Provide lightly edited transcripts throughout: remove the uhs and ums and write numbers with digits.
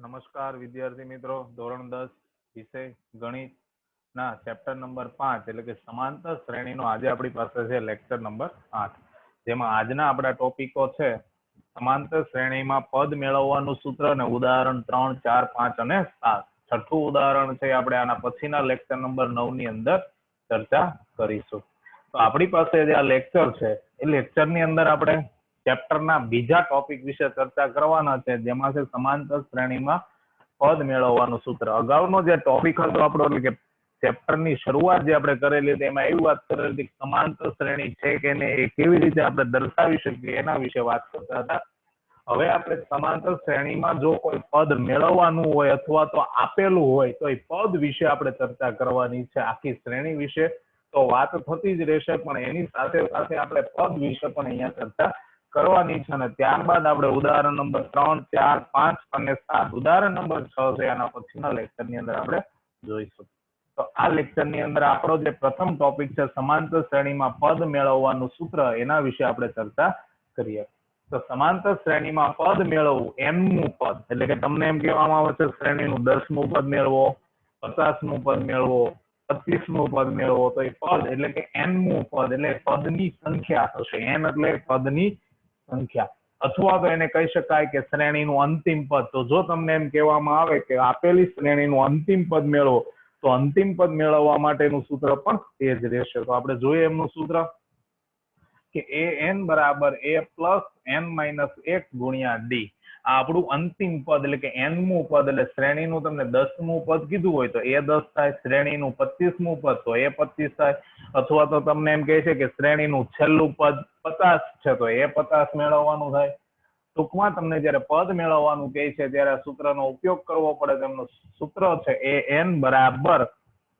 નમસ્કાર વિદ્યાર્થી મિત્રો, ધોરણ 10 વિષય ગણિત ના ચેપ્ટર નંબર 5 એટલે કે સમાંતર શ્રેણીનો આજે આપણી પાસે છે લેક્ચર નંબર 8, જેમાં આજના આપણા ટોપિકો છે સમાંતર શ્રેણીમાં પદ મેળવવાનું સૂત્ર અને ઉદાહરણ 3, 4, 5 અને 7. છઠ્ઠું ઉદાહરણ છે આપણે આના પછીના લેક્ચર નંબર 9 ની અંદર ચર્ચા કરીશું. તો આપણી પાસે જે આ લેક્ચર છે એ લેક્ચર ની અંદર આપણે ચેપ્ટરના બીજા ટોપિક વિશે ચર્ચા કરવાના છે, જેમાં છે સમાંતર શ્રેણીમાં પદ મેળવવાનું સૂત્ર. અગાઉનો જે ટોપિક હતો આપણો એટલે કે ચેપ્ટરની શરૂઆત જે આપણે કરેલી હતી એમાં એવી વાત કરેલી હતી કે સમાંતર શ્રેણી છે કે નહીં, એ કેવી રીતે આપણે દર્શાવી શકીએ એના વિશે વાત કરતા હતા. હવે આપણે સમાંતર શ્રેણીમાં જો કોઈ પદ મેળવવાનું હોય અથવા તો આપેલું હોય તો એ પદ વિશે આપણે ચર્ચા કરવાની છે. આખી શ્રેણી વિશે તો વાત થતી જ રહેશે, પણ એની સાથે સાથે આપણે પદ વિશે પણ અહીંયા ચર્ચા કરવાની છે. અને ત્યારબાદ આપણે ઉદાહરણ નંબર 3, 4, 5 અને 7, ઉદાહરણ નંબર 6 છે આના પછીના લેક્ચર ની અંદર આપણે જોઈશું. તો આ લેક્ચર ની અંદર આપણો જે પ્રથમ ટોપિક છે સમાંતર શ્રેણીમાં પદ મેળવવાનું સૂત્ર, એના વિશે આપણે ચર્ચા કરીએ. તો સમાંતર શ્રેણીમાં પદ મેળવવું, nમું પદ એટલે કે તમને એમ કહેવામાં આવે છે શ્રેણીનું 10મું પદ મેળવો, 50મું પદ મેળવો, 25મું પદ મેળવો. તો એ પદ એટલે કે nમું પદ એટલે પદની સંખ્યા થશે. n એટલે પદની સંખ્યા, અથવા તો એને કહી શકાય કે શ્રેણીનું અંતિમ પદ. તો જો તમને એમ કહેવામાં આવે કે આપેલી શ્રેણીનું અંતિમ પદ મેળવો, તો અંતિમ પદ મેળવવા માટેનું સૂત્ર પણ એ જ રહેશે. તો આપણે જોઈએ એમનું સૂત્ર કે an બરાબર a પ્લસ n માઇનસ 1 ગુણ્યા d. આ આપણું અંતિમ પદ એટલે કે nમું પદ. એટલે શ્રેણીનું તમને 10મું પદ કીધું હોય તો એ 10 થાય, શ્રેણીનું 25મું પદ તો એ 25 થાય, અથવા તો તમને એમ કહે છે કે શ્રેણીનું છેલ્લું પદ 50 છે તો એ 50 મેળવવાનું થાય. ટૂંકમાં તમને જયારે પદ મેળવવાનું કહે છે ત્યારે આ સૂત્રનો ઉપયોગ કરવો પડે. તેમનું સૂત્ર છે an બરાબર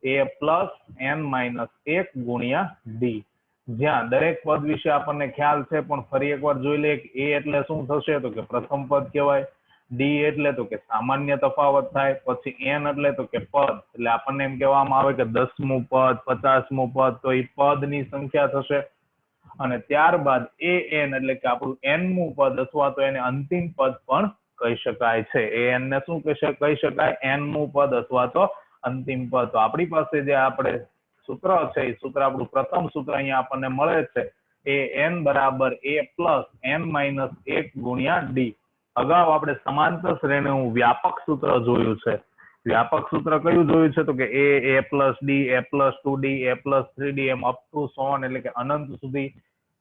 a પ્લસ n માઇનસ 1 ગુણ્યા d. જ્યાં દરેક પદ વિશે આપણને ખ્યાલ છે, પણ ફરી એકવાર જોઈ લઈએ કે a એટલે શું થશે તો કે પ્રથમ પદ કહેવાય, d એટલે તો કે સામાન્ય તફાવત થાય, પછી n એટલે તો કે પદ એટલે આપણને એમ કહેવામાં આવે કે 10મું પદ, 50મું પદ, તો એ પદની સંખ્યા થશે. અને ત્યારબાદ an એટલે કે આપણું nમું પદ, અથવા તો એને અંતિમ પદ પણ કહી શકાય છે. an ને શું કહી શકાય? nમું પદ અથવા તો અંતિમ પદ. તો આપણી પાસે જે આપણે સૂત્ર છે એ સૂત્ર આપણું પ્રથમ સૂત્ર અહીંયા આપણને મળે છે an બરાબર a પ્લસ n માઇનસ 1 ગુણ્યા d. અગાઉ આપણે સમાંતર શ્રેણીનું વ્યાપક સૂત્ર જોયું છે. વ્યાપક સૂત્ર કયું જોયું છે તો કે a plus d, a plus 2d, a plus 3d એમ અપ ટુ સોન એટલે કે અનંત સુધી.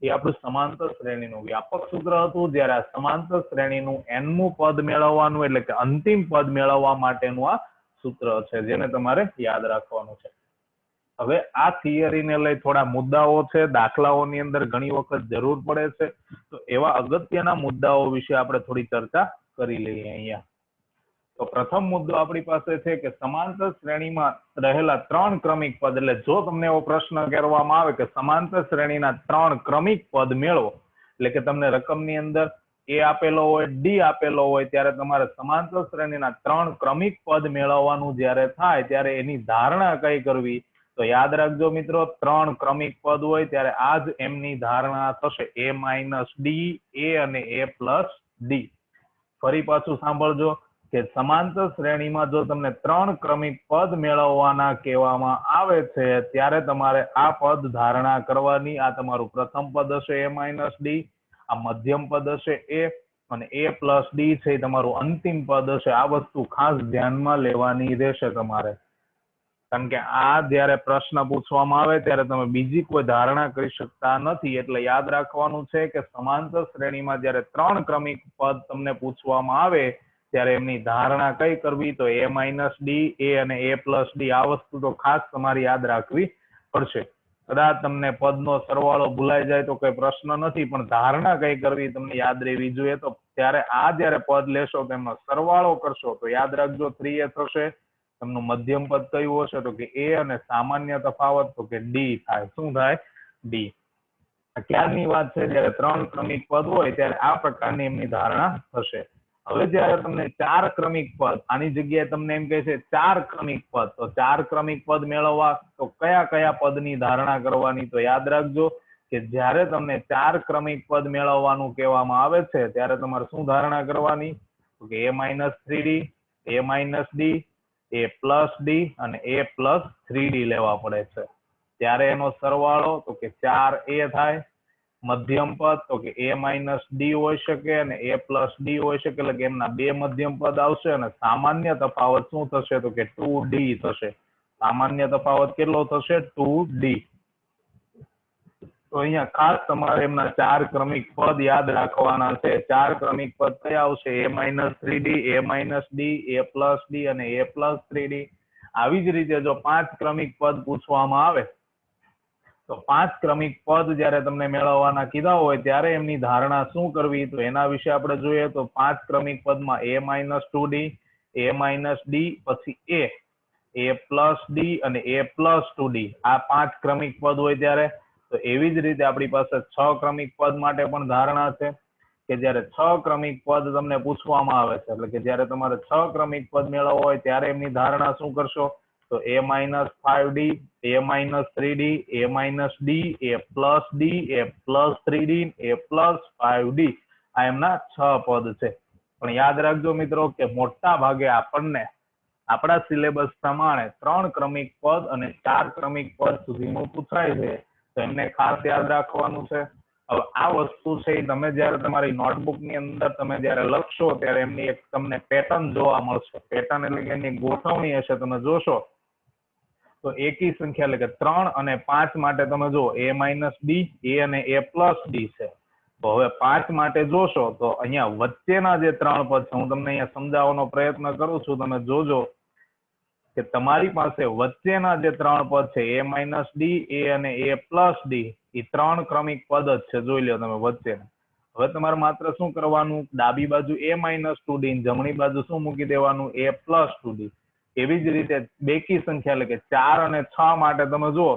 એ આપણું સમાંતર શ્રેણીનું વ્યાપક સૂત્ર હતું. જ્યારે આ સમાંતર શ્રેણીનું nમું પદ મેળવવાનું એટલે કે અંતિમ પદ મેળવવા માટેનું આ સૂત્ર છે, જેને તમારે યાદ રાખવાનું છે. હવે આ થિયરીને લઈ થોડા મુદ્દાઓ છે, દાખલાઓની અંદર ઘણી વખત જરૂર પડે છે. તો એવા અગત્યના મુદ્દાઓ વિશે આપણે થોડી ચર્ચા કરી લઈએ અહીંયા. તો પ્રથમ મુદ્દો આપણી પાસે છે કે સમાંતર શ્રેણીમાં રહેલા 3 ક્રમિક પદ. એટલે જો તમને એવો પ્રશ્ન કરવામાં આવે કે સમાંતર શ્રેણીના 3 ક્રમિક પદ મેળવો, એટલે કે તમને રકમની અંદર a આપેલો હોય, d આપેલો હોય, ત્યારે તમારે સમાંતર શ્રેણીના 3 ક્રમિક પદ મેળવવાનું જ્યારે થાય ત્યારે એની ધારણા કઈ કરવી? તો યાદ રાખજો મિત્રો, 3 ક્રમિક પદ હોય ત્યારે આ જ એમની ધારણા થશે, a માઇનસ d, a અને a પ્લસ d. ફરી પાછું સાંભળજો કે સમાંતર શ્રેણીમાં જો તમને 3 ક્રમિક પદ મેળવવાના કહેવામાં આવે છે ત્યારે તમારે આ પદ ધારણા કરવાની. આ તમારું પ્રથમ પદ હશે a માઇનસ d, આ મધ્યમ પદ હશે a, અને a પ્લસ d છે તમારું અંતિમ પદ હશે. આ વસ્તુ ખાસ ધ્યાનમાં લેવાની રહેશે તમારે, કારણ કે આ જયારે પ્રશ્ન પૂછવામાં આવે ત્યારે તમે બીજી કોઈ ધારણા કરી શકતા નથી. એટલે યાદ રાખવાનું છે કે સમાંતર શ્રેણીમાં જયારે 3 ક્રમિક પદ તમને પૂછવામાં આવે ત્યારે એમની ધારણા કઈ કરવી? તો a માઇનસ d, a અને a પ્લસ d. આ વસ્તુ તો ખાસ તમારે યાદ રાખવી પડશે. કદાચ તમને પદનો સરવાળો ભૂલાઈ જાય તો કોઈ પ્રશ્ન નથી, પણ ધારણા કઈ કરવી તમને યાદ રહેવી જોઈએ. તો ત્યારે આ જયારે પદ લેશો તેમનો સરવાળો કરશો તો યાદ રાખજો 3a થશે. તેમનું મધ્યમ પદ કયું હશે તો કે a, અને સામાન્ય તફાવત તો કે d થાય. શું થાય? d. ક્યારની વાત છે? જયારે 3 ક્રમિક પદ હોય ત્યારે આ પ્રકારની એમની ધારણા થશે. હવે જયારે તમને 4 ક્રમિક પદ, આની જગ્યાએ તમને એમ કહે છે 4 ક્રમિક પદ, તો 4 ક્રમિક પદ મેળવવા તો કયા કયા પદની ધારણા કરવાની? તો યાદ રાખજો કે જયારે તમને 4 ક્રમિક પદ મેળવવાનું કહેવામાં આવે છે ત્યારે તમારે શું ધારણા કરવાની? તો કે a minus 3d, a minus D, a plus D અને a પ્લસ 3d લેવા પડે છે. ત્યારે એનો સરવાળો તો કે 4a થાય. મધ્યમ પદ તો કે a માઇનસ ડી હોઈ શકે અને a પ્લસ ડી હોઈ શકે, એટલે કે એમના બે મધ્યમ પદ આવશે અને સામાન્ય તફાવત શું થશે તો કે 2d થશે. સામાન્ય તફાવત કેટલો થશે? 2d. તો અહીંયા ખાસ તમારે એમના 4 ક્રમિક પદ યાદ રાખવાના છે. 4 ક્રમિક પદ કયા આવશે? a minus 3d, a minus D, a plus D અને a પ્લસ 3d. આવી જ રીતે જો 5 ક્રમિક પદ પૂછવામાં આવે તો 5 ક્રમિક પદ જયારે તમને મેળવવાના કીધા હોય ત્યારે એમની ધારણા શું કરવી, તો એના વિશે આપણે જોઈએ. તો 5 ક્રમિક પદમાં a minus 2d, a minus D, પછી a પ્લસ ડી અને a પ્લસ 2d. આ 5 ક્રમિક પદ હોય ત્યારે. તો એવી જ રીતે આપણી પાસે 6 ક્રમિક પદ માટે પણ ધારણા છે કે જયારે 6 ક્રમિક પદ તમને પૂછવામાં આવે છે, એટલે કે જયારે તમારે 6 ક્રમિક પદ મેળવવા હોય ત્યારે એમની ધારણા શું કરશો? તો a minus 5d, a minus 3d, a minus D, a plus D, a plus 3d, a plus 5d. આ એમના 6 પદ છે. પણ યાદ રાખજો મિત્રો કે મોટા ભાગે આપણને આપણા સિલેબસ પ્રમાણે 3 ક્રમિક પદ અને 4 ક્રમિક પદ સુધીનું પૂછાય છે. તો એમને ખાસ યાદ રાખવાનું છે. હવે આ વસ્તુ છે એ તમે જયારે તમારી નોટબુક ની અંદર તમે જયારે લખશો ત્યારે એમની એક તમને પેટર્ન જોવા મળશે. પેટર્ન એટલે કે એની ગોઠવણી હશે, તમે જોશો તો એકી સંખ્યા એટલે કે 3 અને 5 માટે તમે જો a માઇનસ ડી, a અને a પ્લસ ડી છે. તો હવે 5 માટે જોશો તો અહીંયા વચ્ચેના જે 3 પદ છે, હું તમને અહીંયા સમજાવવાનો પ્રયત્ન કરું છું, તમે જોજો કે તમારી પાસે વચ્ચેના જે 3 પદ છે a માઇનસ ડી, a અને a પ્લસ ડી, એ 3 ક્રમિક પદ જ છે. જોઈ લો તમે વચ્ચે. હવે તમારે માત્ર શું કરવાનું? ડાબી બાજુ a માઇનસ 2d, જમણી બાજુ શું મૂકી દેવાનું? a plus 2d. એવી જ રીતે બેકી સંખ્યા એટલે કે 4 અને 6 માટે તમે જુઓ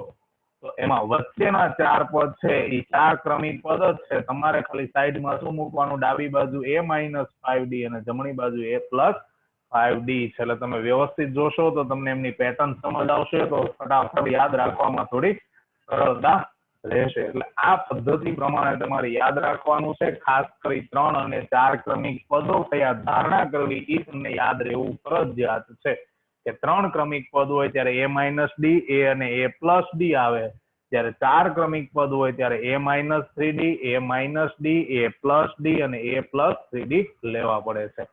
તો એમાં વચ્ચેના 4 પદ છે એ 4 ક્રમિક પદ જ છે. તમારે ખાલી સાઈડમાં શું મૂકવાનું? ડાબી બાજુ a માઇનસ 5d અને જમણી બાજુ a પ્લસ 5d છે. એટલે તમે વ્યવસ્થિત જોશો તો તમને એમની પેટર્ન સમજ આવશે, તો ફટાફટ યાદ રાખવામાં થોડી સરળતા રહેશે. એટલે આ પદ્ધતિ પ્રમાણે તમારે યાદ રાખવાનું છે. ખાસ કરી 3 અને 4 ક્રમિક પદો કયા ધારણા કરવી એ તમને યાદ રહેવું ફરજિયાત છે. કે 3 ક્રમિક પદ હોય ત્યારે a માઇનસ ડી, a અને a પ્લસ ડી આવે. જ્યારે 4 ક્રમિક પદ હોય ત્યારે a minus 3d, a minus D, a plus D અને a પ્લસ 3d લેવા પડે છે.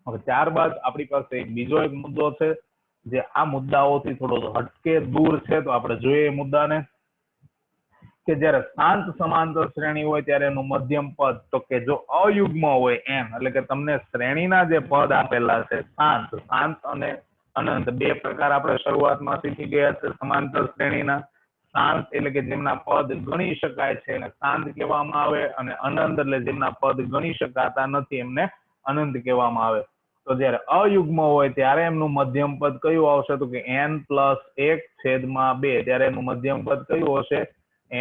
હવે ત્યારબાદ આપણી પાસે એક બીજો એક મુદ્દો છે જે આ મુદ્દાઓથી થોડો હટકે દૂર છે. તો આપણે જોઈએ એ મુદ્દાને કે જયારે શાંત સમાંતર શ્રેણી હોય ત્યારે એનું મધ્યમ પદ તો કે જો અયુગ્મ હોય એમ, એટલે કે તમને શ્રેણીના જે પદ આપેલા છે શાંત, શાંત અને અનંત, બે પ્રકાર આપણે શરૂઆતમાં શીખી ગયા છે સમાંતર શ્રેણીના. શાંત એટલે કે જેમના પદ ગણી શકાય છે એને શાંત કહેવામાં આવે, અને અનંત એટલે જેમના પદ ગણી શકાતા નથી એમને અનંત કહેવામાં આવે. તો જયારે અયુગ્મ હોય ત્યારે એમનું મધ્યમ પદ કયું આવશે? તો કે n પ્લસ 1 છેદમાં 2. ત્યારે એનું મધ્યમ પદ કયું હશે?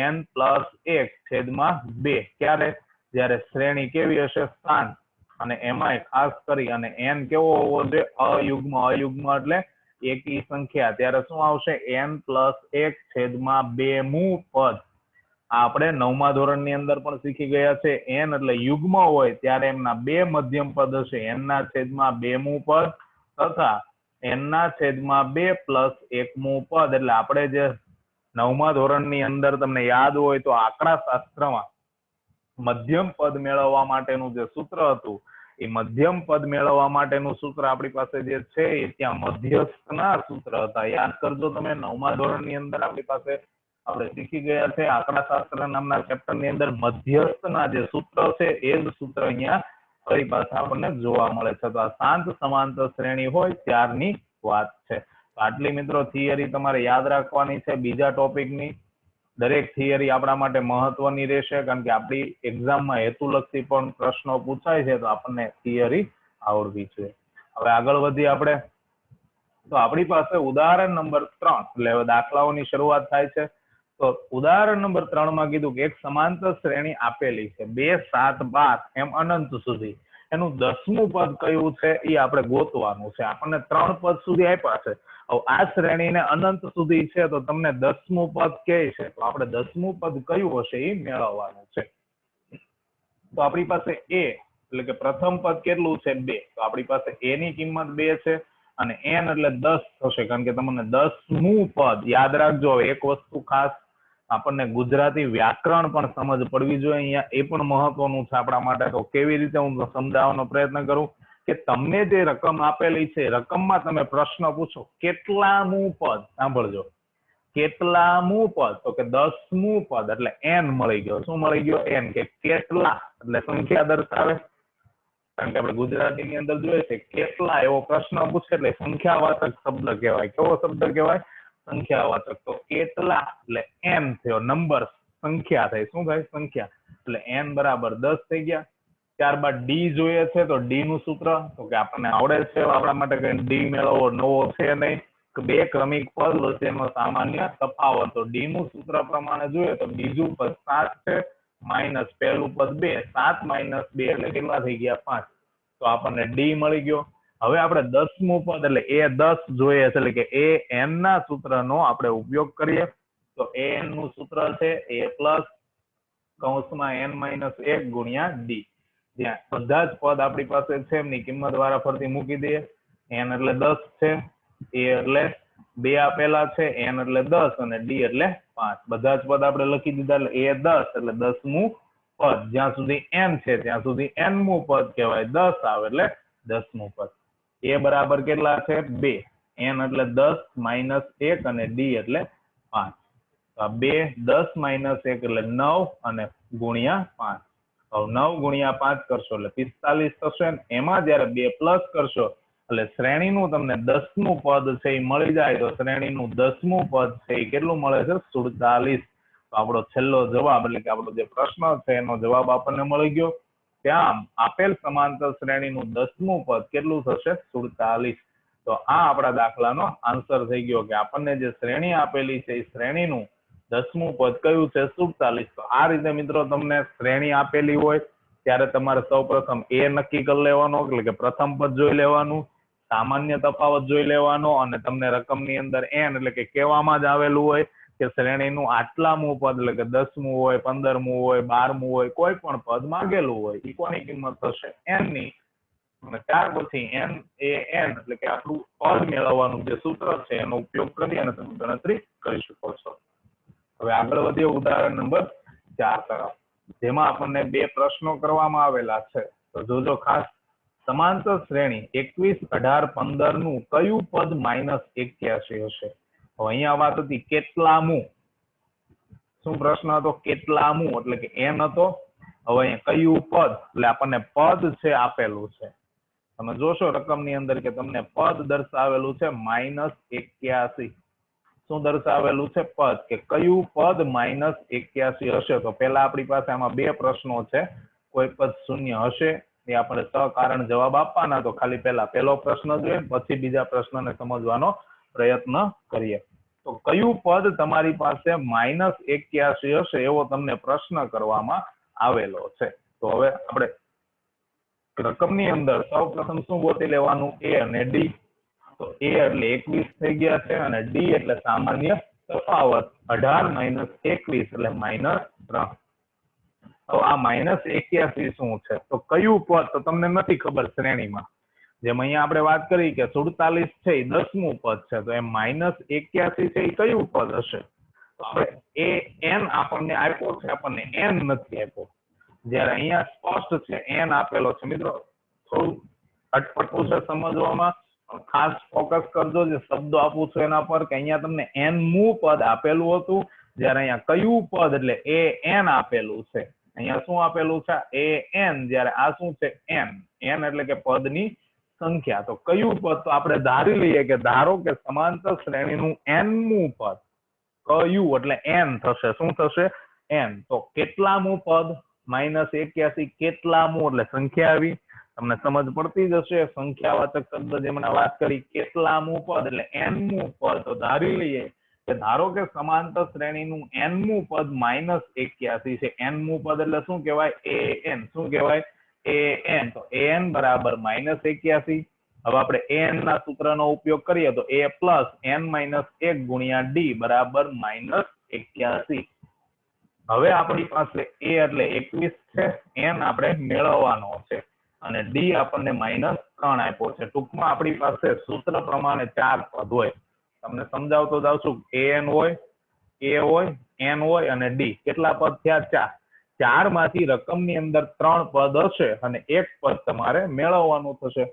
n પ્લસ 1 છેદમાં 2. ક્યારે? જયારે શ્રેણી કેવી હશે? શાંત. અને એમાંય ખાસ કરી અને n કેવો હોવો જોઈએ? અયુગ્મ. અયુગ્મ એટલે એકી સંખ્યા. ત્યારે શું આવશે? n પ્લસ 1 છેદમાં 2 મું પદ. આપણે 9મા ધોરણની અંદર પણ શીખી ગયા છે. n એટલે યુગ્મ હોય ત્યારે એમના બે મધ્યમ પદ હશે, n ના છેદમાં 2 મું પદ તથા n ના છેદમાં 2 પ્લસ 1 મું પદ. એટલે આપણે જે 9મા ધોરણની અંદર તમને યાદ હોય તો આંકડા શાસ્ત્રમાં મધ્યમ પદ મેળવવા માટેનું જે સૂત્ર હતું, એ મધ્યમ પદ મેળવવા માટેનું સૂત્ર આપણી પાસે જે છે એ ત્યાં મધ્યસ્થના સૂત્ર હતા. યાદ કરજો તમે, 9મા ધોરણની અંદર આપણી પાસે આપણે શીખી ગયા છે આંકડા શાસ્ત્ર નામના ચેપ્ટર ની અંદર મધ્યસ્થના જે સૂત્ર છે એ જ સૂત્ર અહીંયા ફરી પાછા આપણને જોવા મળે છે. તો આ શાંત સમાંતર શ્રેણી હોય ત્યારની વાત છે. આટલી મિત્રો થિયરી તમારે યાદ રાખવાની છે. બીજા ટોપિકની દરેક થિયરી આપણા માટે મહત્વની રહેશે, કારણ કે આપણી એક્ઝામમાં હેતુલક્ષી પણ પ્રશ્નો પૂછાય છે, તો આપણને થિયરી આવડવી જોઈએ. હવે આગળ વધીએ આપણે. તો આપણી પાસે ઉદાહરણ નંબર 3 એટલે હવે દાખલાઓની શરૂઆત થાય છે. તો ઉદાહરણ નંબર 3 માં કીધું કે એક સમાંતર શ્રેણી આપેલી છે 2, 7, 12 એમ અનંત સુધી. એનું 10મું પદ કયું છે એ આપણે ગોતવાનું છે. આપણને 3 પદ સુધી આપ્યા છે. આ શ્રેણીને અનંત સુધી છે તો તમને 10મું પદ કે છે, તો આપણે 10મું પદ કયું હશે એ મેળવવાનું છે. તો આપણી પાસે a એટલે કે પ્રથમ પદ કેટલું છે 2, તો આપણી પાસે a ની કિંમત 2 છે અને n એટલે 10 થશે, કારણ કે તમને 10મું પદ યાદ રાખજો. એક વસ્તુ ખાસ આપણને ગુજરાતી વ્યાકરણ પણ સમજ પડવી જોઈએ અહીંયા, એ પણ મહત્વનું છે આપણા માટે. તો કેવી રીતે હું સમજાવવાનો પ્રયત્ન કરું કે તમને જે રકમ આપેલી છે, રકમમાં તમે પ્રશ્ન પૂછો કેટલામું પદ, સાંભળજો, કેટલામું પદ, તો કે 10મું પદ એટલે n મળી ગયો. શું મળી ગયો? n. કે કેટલા એટલે સંખ્યા દર્શાવે, કારણ કે આપણે ગુજરાતીની અંદર જોઈએ છે કેટલા એવો પ્રશ્ન પૂછે એટલે સંખ્યાવાચક શબ્દ કહેવાય. કેવો શબ્દ કહેવાય? સંખ્યાવાચક. તો કેટલા એટલે n થયો, નંબર, સંખ્યા થઈ. શું થાય? સંખ્યા. એટલે n બરાબર 10 થઈ ગયા. ત્યારબાદ ડી જોઈએ છે, તો ડી નું સૂત્ર તો કે આપણને આવડે છે, આપણા માટે કઈ ડી મેળવવો નવો છે નહીં. બે ક્રમિક પદ વચ્ચેનો સામાન્ય તફાવત. તો ડી નું સૂત્ર પ્રમાણે જોઈએ તો બીજું પદ 7 છે માઇનસ પહેલું પદ 2. 7 માઇનસ 2 એટલે કેટલા થઈ ગયા? 5. તો આપણને ડી મળી ગયો. હવે આપણે 10મું પદ એટલે એ 10 જોઈએ છે, એટલે કે એ n ના સૂત્રનો આપણે ઉપયોગ કરીએ. તો એ n નું સૂત્ર છે a પ્લસ કૌંસમાં n માઇનસ 1 ગુણ્યા ડી. જ્યાં બધા જ પદ આપણી પાસે છે એમની કિંમત વારા ફરતી મૂકી દઈએ. n એટલે 10 છે, a એટલે 2 આપેલા છે, n એટલે 10 અને d એટલે 5. બધા જ પદ આપણે લખી દીધા. એટલે a 10 એટલે 10મું પદ. જ્યાં સુધી n છે ત્યાં સુધી nમું પદ કહેવાય. 10 આવે એટલે 10મું પદ. a બરાબર કેટલા છે? 2. n એટલે 10 માઇનસ 1 અને d એટલે 5. તો 2 10 માઇનસ 1 એટલે 9 અને ગુણ્યા 5. હવે 9 ગુણ્યા 5 કરશો એટલે 45 થશે. એમાં જયારે 2 પ્લસ કરશો એટલે શ્રેણીનું તમને 10મું પદ છે એ મળી જાય. તો શ્રેણીનું 10મું પદ છે એ કેટલું મળે છે? 47. તો આપણો છેલ્લો જવાબ એટલે કે આપણો જે પ્રશ્ન છે એનો જવાબ આપણને મળી ગયો. ત્યાં આપેલ સમાંતર શ્રેણીનું 10મું પદ કેટલું થશે? 47. તો આ આપણા દાખલાનો આન્સર થઈ ગયો કે આપણને જે શ્રેણી આપેલી છે એ શ્રેણીનું 10મું પદ કયું છે? 47. તો આ રીતે મિત્રો તમને શ્રેણી આપેલી હોય ત્યારે તમારે સૌપ્રથમ એ નક્કી કરી લેવાનો, એટલે કે પ્રથમ પદ જોઈ લેવાનું, સામાન્ય તફાવત જોઈ લેવાનો, અને તમને રકમની અંદર n એટલે કે કહેવામાં જ આવેલું હોય કે શ્રેણીનું આટલામું પદ એટલે કે 10મું હોય, 15મું હોય, 12મું હોય, કોઈ પણ પદ માંગેલું હોય એ કોની કિંમત થશે? n ની. અને ત્યાર પછી n એ n એટલે કે આપણું પદ મેળવવાનું જે સૂત્ર છે એનો ઉપયોગ કરી અને તમે ગણતરી કરી શકો છો. હવે આગળ વધીએ ઉદાહરણ નંબર 4 તરફ, જેમાં આપણને 2 પ્રશ્નો કરવામાં આવેલા છે. તો જોજો ખાસ, સમાંતર શ્રેણી 21, 18, 15 નું કયું પદ -81 હશે? હવે અહીંયા વાત હતી કેટલામું. શું પ્રશ્ન હતો? કેટલામું એટલે કે n હતો. હવે અહીંયા કયું પદ એટલે આપણને પદ છે આપેલું છે. તમે જોશો રકમની અંદર કે તમને પદ દર્શાવેલું છે -81. શું દર્શાવેલું છે? પદ. કે કયું પદ -81 હશે? તો પેલા આપણી પાસે આમાં 2 પ્રશ્નો છે. કોઈ પદ શૂન્ય હશે એ આપણે સકારણ જવાબ આપવાના. તો ખાલી પહેલો પ્રશ્ન જોઈએ પછી બીજા પ્રશ્નને સમજવાનો પ્રયત્ન કરીએ. તો કયું પદ તમારી પાસે -81 હશે એવો તમને પ્રશ્ન કરવામાં આવેલો છે. તો હવે આપણે રકમની અંદર સૌપ્રથમ શું ગોતી લેવાનું? a અને d. તો a એટલે 21 થઈ ગયા છે અને d એટલે સામાન્ય તફાવત. 18 માઇનસ 21 એટલે -3. તો આ -81 શું છે? તો કયું પદ? તો તમને નથી ખબર શ્રેણીમાં. જેમ અહીંયા આપણે વાત કરી કે 47 છે એ 10મું પદ છે, તો એમ -81 છે એ કયું પદ હશે? તો આપણે n આપણને આપ્યો છે, આપણને n નથી આપ્યો. જયારે અહીંયા સ્પષ્ટ છે n આપેલો છે. મિત્રો થોડું અટપટું છે સમજવામાં, ખાસ ફોકસ કરજો જે શબ્દો આપું છું એના પર, કે અહીંયા તમને nમું પદ આપેલું હતું, જયારે અહીંયા કયું પદ એટલે an આપેલું છે. અહીંયા શું આપેલું છે? an. જયારે આ શું છે? n એટલે કે પદની સંખ્યા. તો કયું પદ? તો આપણે ધારી લઈએ કે ધારો કે સમાંતર શ્રેણીનું nમું પદ કયું એટલે n થશે. શું થશે? n. તો કેટલામું પદ? -81. કેટલામું એટલે સંખ્યા આવી. તમને સમજ પડતી જ હશે. સંખ્યાવાચક શબ્દ જે મને વાત કરી, કેટલામું પદ એટલે nમું પદ. તો ધારી લઈએ કે ધારો કે સમાંતર શ્રેણીનું nમું પદ -81 છે. nમું પદ એટલે શું કહેવાય? an. શું કહેવાય? an. તો an બરાબર -81. હવે આપણે an ના સૂત્રનો ઉપયોગ કરીએ તો a પ્લસ n-1 ગુણ્યા d બરાબર -81. હવે આપણી પાસે a એટલે 21 છે, n આપણે મેળવવાનો છે. અને ડી આપણને -3 આપ્યો છે. ટૂંકમાં આપણી પાસે સૂત્ર પ્રમાણે 4 પદ હોય. તમને સમજાવતો જાઉં છું. an હોય, a હોય, n હોય અને ડી. કેટલા પદ થયા? 4 માંથી રકમની અંદર 3 પદ હશે અને એક પદ તમારે મેળવવાનું થશે.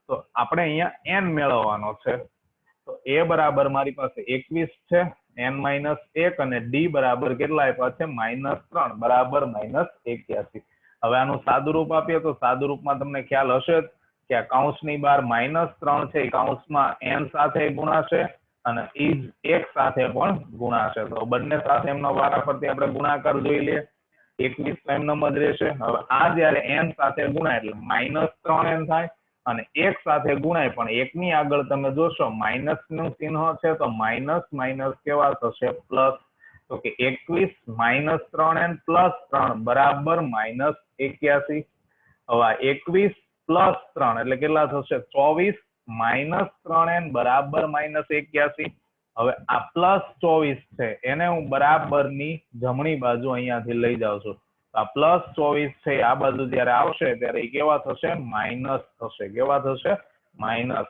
તો આપણે અહીંયા n મેળવવાનો છે. તો a બરાબર મારી પાસે 21 છે, n-1 અને ડી બરાબર કેટલા આપ્યા છે? -3 બરાબર -81. હવે આનું સાદુરૂપ આપીએ તો સાદુરૂપમાં તમને ખ્યાલ હશે કે આ કૌંસની બહાર -3 છે, કૌંસમાં n સાથે ગુણાશે અને ઈજ 1 સાથે પણ ગુણાશે. તો બંને સાથે એમનો વારાફરતી આપણે ગુણાકાર જોઈ લઈએ. 21 એમનેમ જ રહેશે. હવે આ જયારે n સાથે ગુણાય એટલે -3n થાય અને 1 સાથે ગુણાય પણ 1 ની આગળ તમે જોશો માઇનસ નું ચિહ્ન છે, તો માઇનસ માઇનસ કેવા થશે? પ્લસ. તો કે 21 -3n + 3 બરાબર -81. હવે 21 + 3 એટલે કેટલા થશે? 24 -3n બરાબર -81. હવે આ +24 છે એને હું બરાબરની જમણી બાજુ અહીંયાથી લઈ જાઉં છું. આ +24 છે આ બાજુ જયારે આવશે ત્યારે એ કેવા થશે? માઇનસ થશે. કેવા થશે? માઇનસ.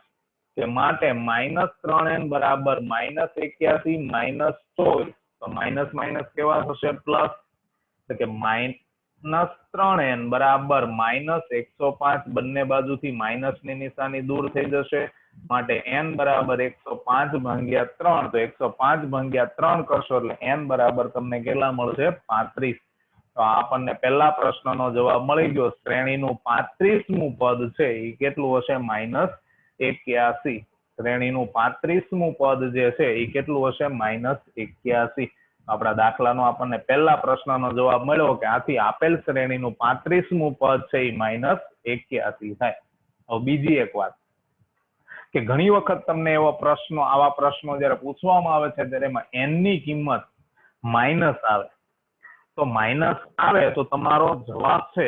કે માટે -3n બરાબર -81 -24. તો માઇનસ માઇનસ કેવા થશે? પ્લસ. એટલે કે -3n બરાબર -105. બંને બાજુથી માઇનસ ની નિશાની દૂર થઈ જશે. માટે n બરાબર 105 ભાગ્યા 3. તો 105 ભાગ્યા 3 કરશો એટલે n બરાબર તમને કેટલા મળશે? 35. તો આપણને પહેલા પ્રશ્નનો જવાબ મળી ગયો. શ્રેણીનું 35મું પદ છે એ કેટલું હશે? -81. શ્રેણીનું 35મું પદ જે છે એ કેટલું હશે? -81. આપણા દાખલાનો આપણને પહેલા પ્રશ્નનો જવાબ મળ્યો કે આથી આપેલ શ્રેણીનું 35મું પદ છે એ -81 થાય. હવે બીજી એક વાત કે ઘણી વખત તમને આવા પ્રશ્નો જયારે પૂછવામાં આવે છે ત્યારે એમાં n ની કિંમત માઇનસ આવે. તો માઇનસ આવે તો તમારો જવાબ છે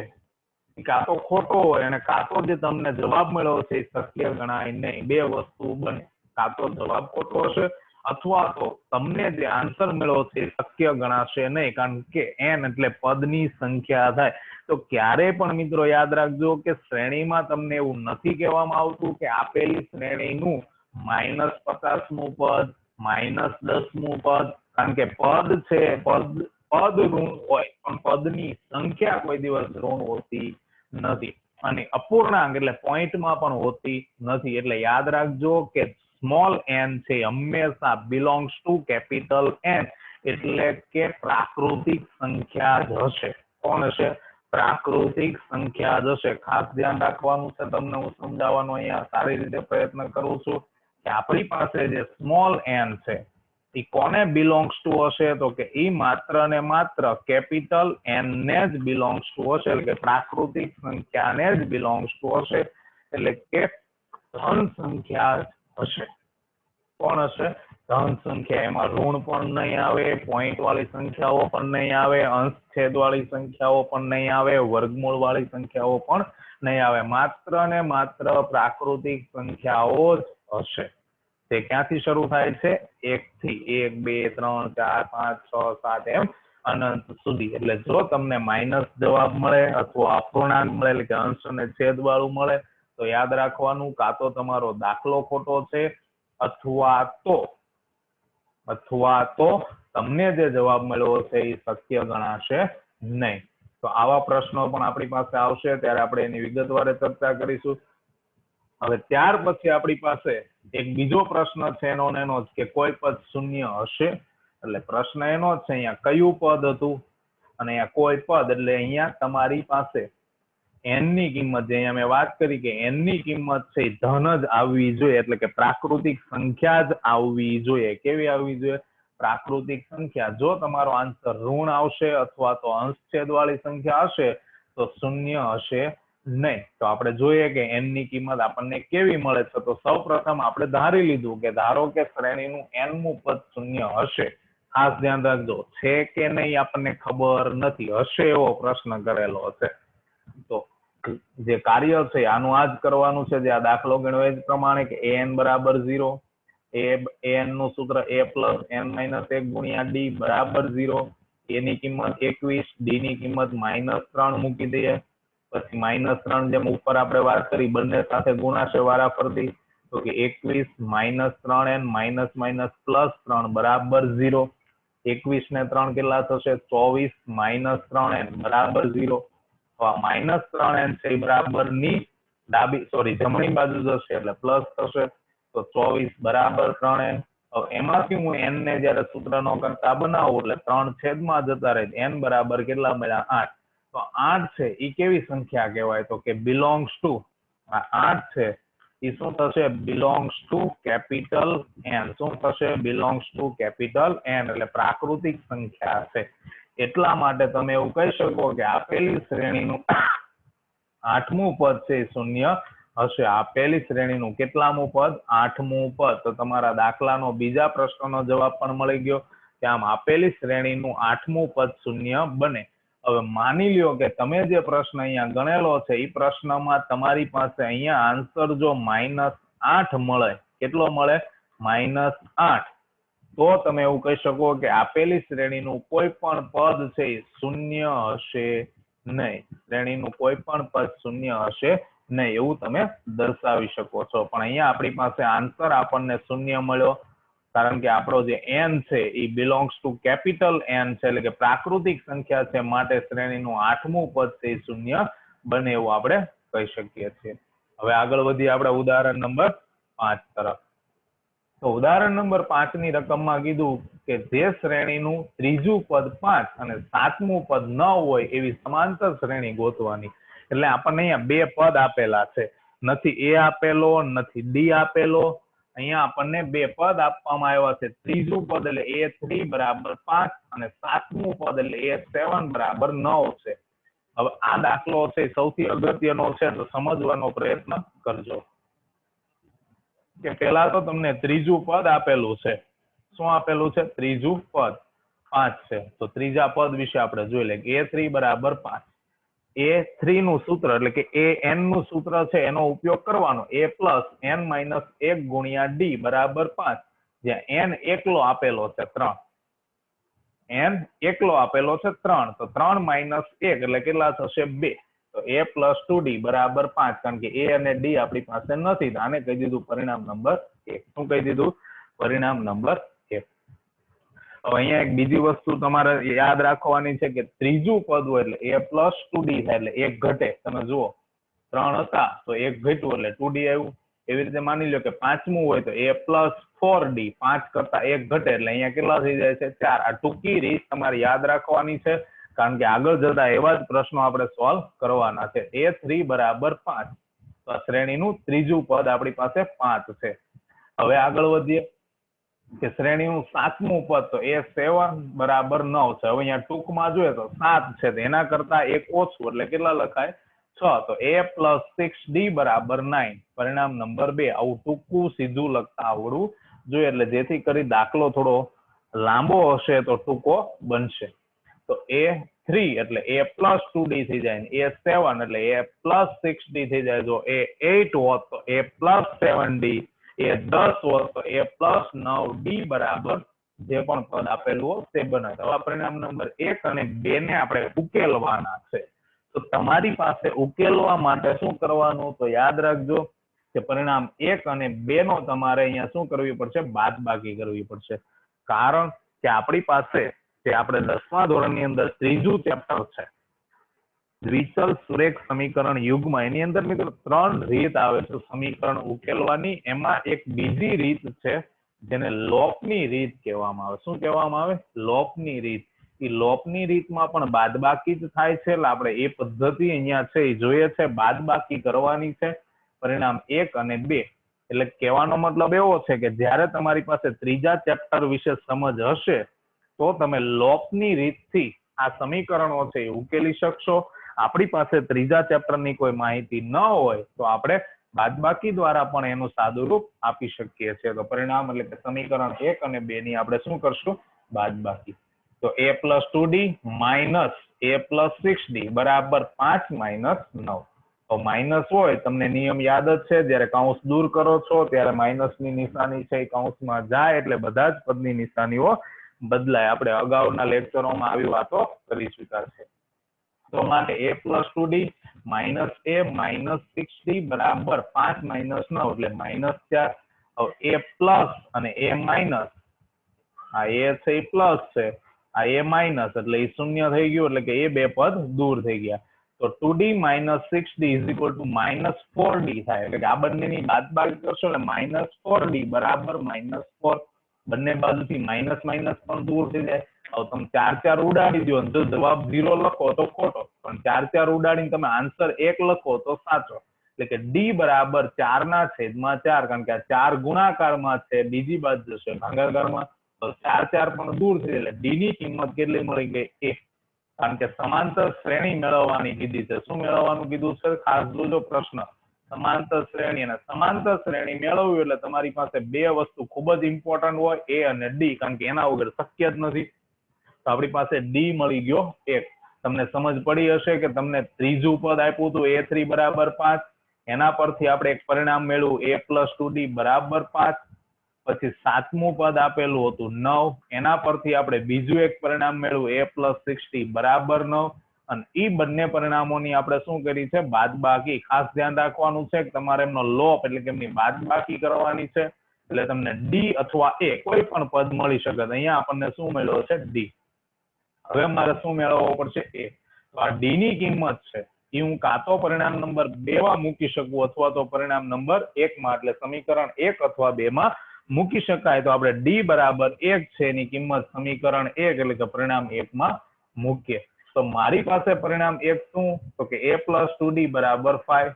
કાં તો ખોટો હોય અને કાં તો જે તમને જવાબ મળ્યો છે એ શક્ય ગણાય નહીં. બે વસ્તુ બને. કાં તો જવાબ ખોટો હશે અથવા તો તમને જે આન્સર મળ્યો છે એ શક્ય ગણાશે નહીં, કારણ કે n એટલે પદની સંખ્યા થાય. તો ક્યારે પણ મિત્રો યાદ રાખજો કે શ્રેણીમાં તમને એવું નથી કહેવામાં આવતું કે આપેલી શ્રેણીનું -50મું પદ, -10મું પદ, કારણ કે પદ છે પદ ઋણ હોય પણ પદની સંખ્યા કોઈ દિવસ ઋણ હોતી નથી અને અપૂર્ણાંક એટલે પોઈન્ટમાં પણ હોતી નથી. એટલે યાદ રાખજો કે સ્મોલ n છે હંમેશા બિલોંગ્સ ટુ કેપિટલ N, એટલે કે પ્રાકૃતિક સંખ્યા જ હશે. કોણ હશે? પ્રાકૃતિક સંખ્યા જ હશે. ખાસ ધ્યાન રાખવાનું છે. તમને હું સમજાવવાનો અહીંયા સારી રીતે પ્રયત્ન કરું છું કે આપણી પાસે જે સ્મોલ n છે એ કોને બિલોંગ્સ ટુ હશે? તો કે એ માત્ર ને માત્ર કેપિટલ n ને જ બિલોંગ્સ ટુ હશે, એટલે કે પ્રાકૃતિક સંખ્યાને જ બિલોંગ્સ ટુ હશે, એટલે કે ધન સંખ્યા હશે. કોણ હશે? ધન સંખ્યા. એમાં ઋણ પણ નહીં આવે, પોઈન્ટ વાળી સંખ્યાઓ પણ નહીં આવે, અંશ છેદ વાળી સંખ્યાઓ પણ નહીં આવે, વર્ગમૂળ વાળી સંખ્યાઓ પણ નહીં આવે. માત્ર ને માત્ર પ્રાકૃતિક સંખ્યાઓ જ હશે. તે ક્યાંથી શરૂ થાય છે? 1 થી 1, 2, 3, 4, 5, 6, 7 એમ અનંત સુધી. એટલે જો તમને માઇનસ જવાબ મળે અથવા અપૂર્ણાંક મળે એટલે કે અંશ અને છેદ વાળું મળે તો યાદ રાખવાનું કાં તો તમારો દાખલો ખોટો છે અથવા તો તમને જે જવાબ મળ્યો છે એ શક્ય ગણાશે નહીં. તો આવા પ્રશ્નો પણ આપણી પાસે આવશે ત્યારે આપણે એની વિગતવાર ચર્ચા કરીશું. હવે ત્યાર પછી આપણી પાસે એક બીજો પ્રશ્ન છે એનો જ કે કોઈ પદ શૂન્ય હશે. એટલે પ્રશ્ન એનો જ છે અહીંયા કયું પદ હતું અને અહીંયા કોઈ પદ, એટલે અહીંયા તમારી પાસે n ની કિંમત, જે અહીંયા મેં વાત કરી કે n ની કિંમત છે એ ધન જ આવવી જોઈએ, એટલે કે પ્રાકૃતિક સંખ્યા જ આવવી જોઈએ. કેવી આવવી જોઈએ? પ્રાકૃતિક સંખ્યા. જો તમારો આન્સર ઋણ આવશે અથવા તો અંશ છેદ વાળી સંખ્યા હશે તો શૂન્ય હશે નહીં. તો આપણે જોઈએ કે n ની કિંમત આપણને કેવી મળે છે. તો સૌપ્રથમ આપણે ધારી લીધું કે ધારો કે શ્રેણીનું nમું પદ શૂન્ય હશે. ખાસ ધ્યાન રાખજો, છે કે નહીં આપણને ખબર નથી, હશે એવો પ્રશ્ન કરેલો હશે. તો જે કાર્ય છે આનું આ જ કરવાનું છે, જે આ દાખલો ગણ્યો એ જ પ્રમાણે કે an બરાબર 0, an નું સૂત્ર a પ્લસ n-1 ગુણ્યા d બરાબર 0, a ની કિંમત 21, d ની કિંમત -3 મૂકી દઈએ. પછી -3 જેમ ઉપર આપણે વાત કરી બંને સાથે ગુણાશે વારાફરતી તો કે 21 -3n +3 બરાબર 0. 21 ને 3 કેટલા થશે 24 -3n બરાબર 0. તો આ -3n છે બરાબર ની જમણી બાજુ જશે એટલે પ્લસ થશે તો 24 બરાબર 3n. એમાંથી હું n ને જયારે સૂત્રનો કરતા બનાવું એટલે 3 છેદમાં જતા રહે n બરાબર કેટલા મળ્યા 8. તો 8 છે એ કેવી સંખ્યા કહેવાય તો કે બિલોંગ્સ ટુ 8 છે એ શું થશે બિલોંગ્સ ટુ કેપિટલ n. શું થશે બિલોંગ્સ ટુ કેપિટલ n એટલે પ્રાકૃતિક સંખ્યા છે. એટલા માટે તમે એવું કહી શકો કે આપેલી શ્રેણીનું 8મું પદ છે શૂન્ય હશે. આપેલી શ્રેણીનું કેટલામું પદ 8મું પદ. તો તમારા દાખલાનો બીજા પ્રશ્નનો જવાબ પણ મળી ગયો કે આમ આપેલી શ્રેણીનું 8મું પદ શૂન્ય બને. હવે માની લ્યો કે તમે જે પ્રશ્ન અહીંયા ગણેલો છે એ પ્રશ્નમાં તમારી પાસે અહીંયા આન્સર જો -8 મળે, કેટલો મળે -8, તો તમે એવું કહી શકો કે આપેલી શ્રેણીનું કોઈ પણ પદ છે એ શૂન્ય હશે નહીં. શ્રેણીનું કોઈ પણ પદ શૂન્ય હશે નહીં એવું તમે દર્શાવી શકો છો. પણ અહીંયા આપણી પાસે આન્સર આપણને શૂન્ય મળ્યો કારણ કે આપણો જે n છે એ બિલોંગ્સ ટુ કેપિટલ n છે એટલે કે પ્રાકૃતિક સંખ્યા છે માટે શ્રેણીનું 8મું પદ છે એ શૂન્ય બને એવું આપણે કહી શકીએ છીએ. હવે આગળ વધીએ આપણે ઉદાહરણ નંબર 5 તરફ. તો ઉદાહરણ નંબર 5 ની રકમમાં કીધું કે જે શ્રેણીનું ત્રીજું પદ 5 અને 7મું પદ 9 હોય એવી સમાંતર શ્રેણી ગોતવાની. એટલે આપણને અહીંયા બે પદ આપેલા છે, નથી a આપેલો નથી d આપેલો. અહીંયા આપણને બે પદ આપવામાં આવ્યા છે. ત્રીજું પદ એટલે a3 બરાબર 5 અને 7મું પદ એટલે a7 બરાબર 9 છે. હવે આ દાખલો છે સૌથી અગત્યનો છે તો સમજવાનો પ્રયત્ન કરજો કે પેલા તો તમને ત્રીજું પદ આપેલું છે. શું આપેલું છે? ત્રીજું પદ 5 છે. તો ત્રીજા પદ વિશે આપણે જોઈ લઈએ. a3 બરાબર 5. a3 નું સૂત્ર એટલે કે an નું સૂત્ર છે એનો ઉપયોગ કરવાનો. a પ્લસ n માઇનસ 1 ગુણ્યા d બરાબર 5 જ્યાં n એકલો આપેલો છે 3. n એકલો આપેલો છે 3 તો 3 માઇનસ 1 એટલે કેટલા થશે 2. તો a પ્લસ 2d બરાબર 5 કારણ કે a અને d આપણી પાસે નથી. આને કહી દીધું પરિણામ નંબર 1. શું કહી દીધું? પરિણામ નંબર 1. હવે અહીંયા એક બીજી વસ્તુ તમારે યાદ રાખવાની છે કે ત્રીજું પદ હોય એટલે a પ્લસ 2d થાય એટલે 1 ઘટે. તમે જુઓ 3 હતા તો 1 ઘટ્યું એટલે 2d આવ્યું. એવી રીતે માની લો કે 5મું હોય તો a પ્લસ 4d 5 કરતા 1 ઘટે એટલે અહીંયા કેટલા થઈ જાય છે 4. આ ટૂંકી રીત તમારે યાદ રાખવાની છે કારણ કે આગળ જતા એવા જ પ્રશ્નો આપણે સોલ્વ કરવાના છે. a3 બરાબર 5. તો આ શ્રેણીનું ત્રીજું પદ આપણી પાસે 5 છે. હવે આગળ વધીએ કે શ્રેણીનું 7મું પદ તો a7 બરાબર 9 છે. હવે અહીંયા ટૂંકમાં જોઈએ તો 7 છે તો એના કરતા 1 ઓછું એટલે કેટલા લખાય 6. તો a પ્લસ 6d બરાબર 9. પરિણામ નંબર 2. આવું ટૂંકું સીધું લખતા આવડવું જોઈએ એટલે જેથી કરી દાખલો થોડો લાંબો હશે તો ટૂંકો બનશે. તો a3 એટલે a પ્લસ 2d થઈ જાય, a7 એટલે a પ્લસ 6d થઈ જાય. જો a8 હોત તો a પ્લસ 7d, a10 હોત તો a પ્લસ 9d બરાબર જે પણ પદ આપેલું હોય તે બને. હવે પરિણામ નંબર 1 અને 2 ને આપણે ઉકેલવાના છે. તો તમારી પાસે ઉકેલવા માટે શું કરવાનું તો યાદ રાખજો કે પરિણામ 1 અને 2 નો તમારે અહીંયા શું કરવી પડશે? બાદબાકી કરવી પડશે. કારણ કે આપણી પાસે જે આપણે 10મા ધોરણની અંદર ત્રીજું ચેપ્ટર છે દ્વિચલ સુરેખ સમીકરણ યુગ્મ, એની અંદર મિત્રો 3 રીત આવે છે સમીકરણ ઉકેલવાની. એમાં એક બીજી રીત છે જેને લોપની રીત કહેવામાં આવે. શું કહેવામાં આવે? લોપની રીત. એ લોપની રીતમાં પણ બાદબાકી જ થાય છે એટલે આપણે એ પદ્ધતિ અહીંયા છે એ જોઈએ છે, બાદબાકી કરવાની છે. પરિણામ 1 અને 2 એટલે કહેવાનો મતલબ એવો છે કે જ્યારે તમારી પાસે ત્રીજા ચેપ્ટર વિશે સમજ હશે તો તમે લોપની રીતથી આ સમીકરણો છે એ ઉકેલી શકશો. આપણી પાસે ત્રીજા ચેપ્ટરની કોઈ માહિતી ન હોય તો આપણે બાદબાકી દ્વારા પણ એનું સાદુરૂપ આપી શકીએ છીએ. તો પરિણામ એટલે કે સમીકરણ 1 અને 2 ની આપણે શું કરશું? બાદબાકી. તો a plus 2d minus a plus 6d બરાબર 5 માઇનસ 9. તો માઇનસ હોય તમને નિયમ યાદ જ છે, જયારે કૌંસ દૂર કરો છો ત્યારે માઇનસની નિશાની છે એ કૌંસમાં જાય એટલે બધા જ પદની નિશાનીઓ બદલાય. આપણે અગાઉના લેક્ચરોમાં આવી વાતો કરી ચૂક્યા છે. તો માટે a plus 2d minus a minus 6d બરાબર 5 માઇનસ 9 એટલે માઇનસ 4. હવે a પ્લસ અને a માઇનસ, આ a છે એ પ્લસ છે, આ a માઇનસ એટલે એ શૂન્ય થઈ ગયું, એટલે કે એ બે પદ દૂર થઈ ગયા. તો 2d minus 6d is equal to minus 4d થાય, એટલે કે આ બંનેની બાદબાકી કરશો એટલે માઇનસ 4d બરાબર માઇનસ 4. બંને બાજુથી માઇનસ માઇનસ પણ દૂર થઈ જાય. હવે તમે 4 4 ઉડાડી દો, જો જવાબ 0 લખો તો ખોટો, પણ 4 4 ઉડાડીને તમે આન્સર 1 લખો તો સાચો. એટલે કે d બરાબર 4 ના છેદમાં 4, કારણ કે આ 4 ગુણાકારમાં છે, બીજી બાજુ જશે ભાગાકારમાં, તો 4 4 પણ દૂર થઈ, એટલે d ની કિંમત કેટલી મળી ગઈ? 1. કારણ કે સમાંતર શ્રેણી મેળવવાની કીધી છે. શું મેળવવાનું કીધું છે? ખાસ જોજો પ્રશ્ન. સમાંતર શ્રેણી, અને સમાંતર શ્રેણી મેળવવી એટલે તમારી પાસે બે વસ્તુ ખૂબ જ ઇમ્પોર્ટન્ટ હોય, a અને d, કારણ કે એના વગર શક્ય જ નથી. તો આપણી પાસે d મળી ગયો 1. તમને સમજ પડી હશે કે તમને ત્રીજું પદ આપ્યું હતું a3 બરાબર 5, એના પરથી આપણે એક પરિણામ મેળવ્યું a પ્લસ 2d બરાબર 5. પછી સાતમું પદ આપેલું હતું 9, એના પરથી આપણે બીજું એક પરિણામ મેળવ્યું a પ્લસ 6d બરાબર 9. અને એ બંને પરિણામોની આપણે શું કરી છે? બાદબાકી. ખાસ ધ્યાન રાખવાનું છે કે તમારે એમનો લોપ એટલે કે એમની બાદબાકી કરવાની છે, એટલે તમને d અથવા a કોઈ પણ પદ મળી શકે. અહીંયા આપણને શું મેળવ્યો છે? d. હવે મારે શું મેળવવો પડશે? a. તો આ d ની કિંમત છે એ હું કાં તો પરિણામ નંબર 2 માં મૂકી શકું અથવા તો પરિણામ નંબર 1 માં, એટલે સમીકરણ 1 અથવા 2 માં મૂકી શકાય. તો આપણે d બરાબર 1 છે એની કિંમત સમીકરણ 1 એટલે કે પરિણામ 1 માં મૂકીએ. તો મારી પાસે પરિણામ 1 શું? તો કે a પ્લસ 2d બરાબર 5.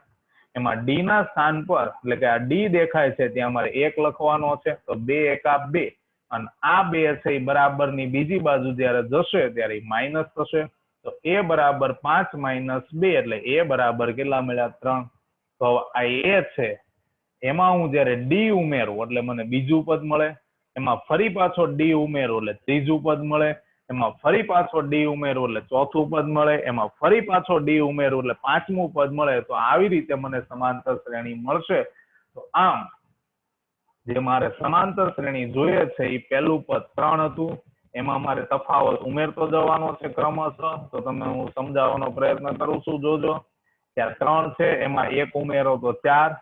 એમાં d ના સ્થાન પર એટલે કે આ d દેખાય છે ત્યાં મારે 1 લખવાનો છે, તો 2 એકા 2, અને આ 2 છે એ બરાબર ની બીજી બાજુ જયારે જશે ત્યારે માઇનસ થશે. તો a બરાબર 5 માઇનસ 2 એટલે a બરાબર કેટલા મળ્યા? 3. તો આ a છે એમાં હું જયારે d ઉમેરું એટલે મને બીજું પદ મળે, એમાં ફરી પાછો d ઉમેરું એટલે ત્રીજું પદ મળે, એમાં ફરી પાછો d ઉમેરું એટલે ચોથું પદ મળે, એમાં ફરી પાછો d ઉમેરું એટલે પાંચમું પદ મળે. તો આવી રીતે મને સમાંતર શ્રેણી મળશે. તો આમ જે મારે સમાંતર શ્રેણી જોઈએ છે એ પહેલું પદ 3 હતું, એમાં મારે તફાવત ઉમેરતો જવાનો છે ક્રમશઃ. તો તમને હું સમજાવવાનો પ્રયત્ન કરું છું. જોજો, ત્યાં 3 છે એમાં 1 ઉમેરો તો 4,